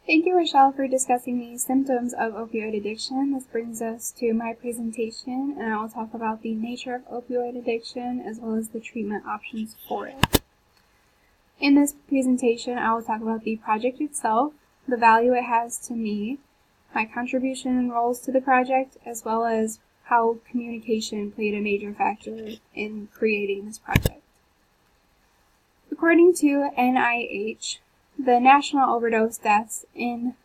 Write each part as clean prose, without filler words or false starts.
Thank you, Rochelle, for discussing the symptoms of opioid addiction. This brings us to my presentation, and I will talk about the nature of opioid addiction as well as the treatment options for it. In this presentation, I will talk about the project itself, the value it has to me, my contribution and roles to the project, as well as how communication played a major factor in creating this project. According to NIH, the national overdose deaths in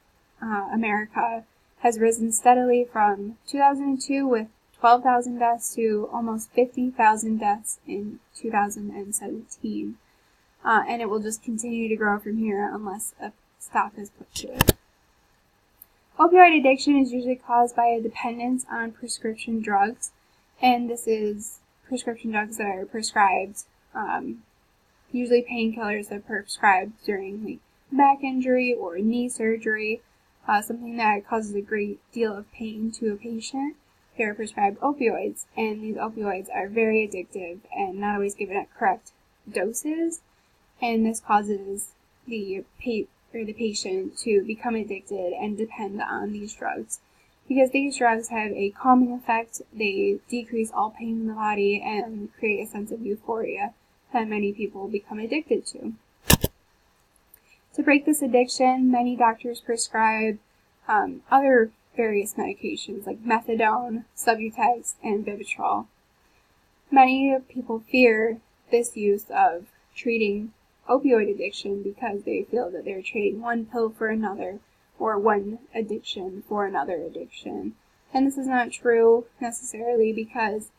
America has risen steadily from 2002 with 12,000 deaths to almost 50,000 deaths in 2017. And it will just continue to grow from here unless a stop is put to it. Opioid addiction is usually caused by a dependence on prescription drugs, and this is prescription drugs that are prescribed, usually painkillers that are prescribed during back injury or knee surgery, something that causes a great deal of pain to a patient. They are prescribed opioids, and these opioids are very addictive and not always given at correct doses, and this causes the patient to become addicted and depend on these drugs. Because these drugs have a calming effect, they decrease all pain in the body and create a sense of euphoria that many people become addicted to. To break this addiction, many doctors prescribe other various medications like methadone, Subutex, and Vivitrol. Many people fear this use of treating opioid addiction because they feel that they're trading one pill for another or one addiction for another addiction. And this is not true necessarily because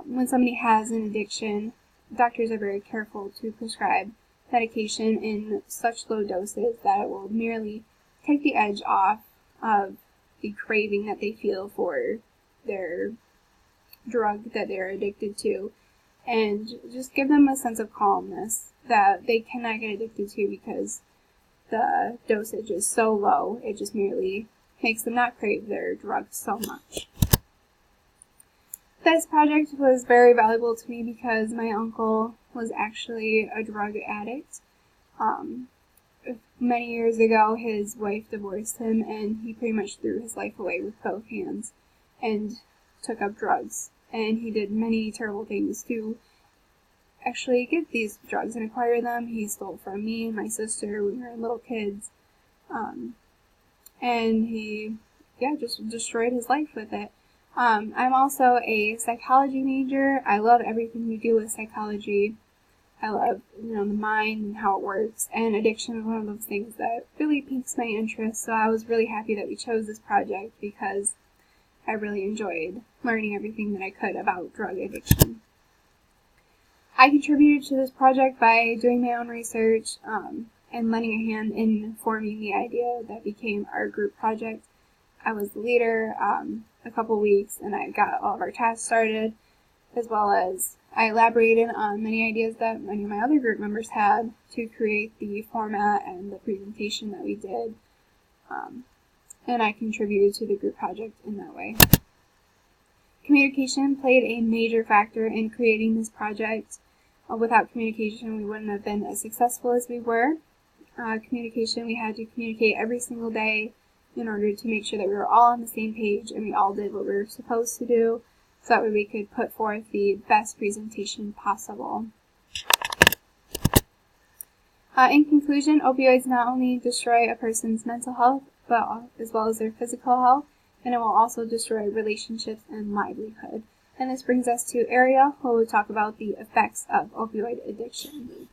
when somebody has an addiction, doctors are very careful to prescribe medication in such low doses that it will merely take the edge off of the craving that they feel for their drug that they're addicted to, and just give them a sense of calmness that they cannot get addicted to because the dosage is so low. It just merely makes them not crave their drug so much. This project was very valuable to me because my uncle was actually a drug addict. Many years ago, his wife divorced him, and he pretty much threw his life away with both hands and took up drugs. And he did many terrible things to actually get these drugs and acquire them. He stole from me and my sister when we were little kids. And he, just destroyed his life with it. I'm also a psychology major. I love everything to do with psychology. I love, the mind and how it works, and addiction is one of those things that really piques my interest, so I was really happy that we chose this project because I really enjoyed learning everything that I could about drug addiction. I contributed to this project by doing my own research and lending a hand in forming the idea that became our group project. I was the leader a couple weeks, and I got all of our tasks started, as well as I elaborated on many ideas that many of my other group members had to create the format and the presentation that we did, and I contributed to the group project in that way. Communication played a major factor in creating this project. Without communication, we wouldn't have been as successful as we were. Communication, we had to communicate every single day in order to make sure that we were all on the same page and we all did what we were supposed to do, so that way we could put forth the best presentation possible. In conclusion, opioids not only destroy a person's mental health, but as well as their physical health, and it will also destroy relationships and livelihood. And this brings us to Ariel, who will talk about the effects of opioid addiction.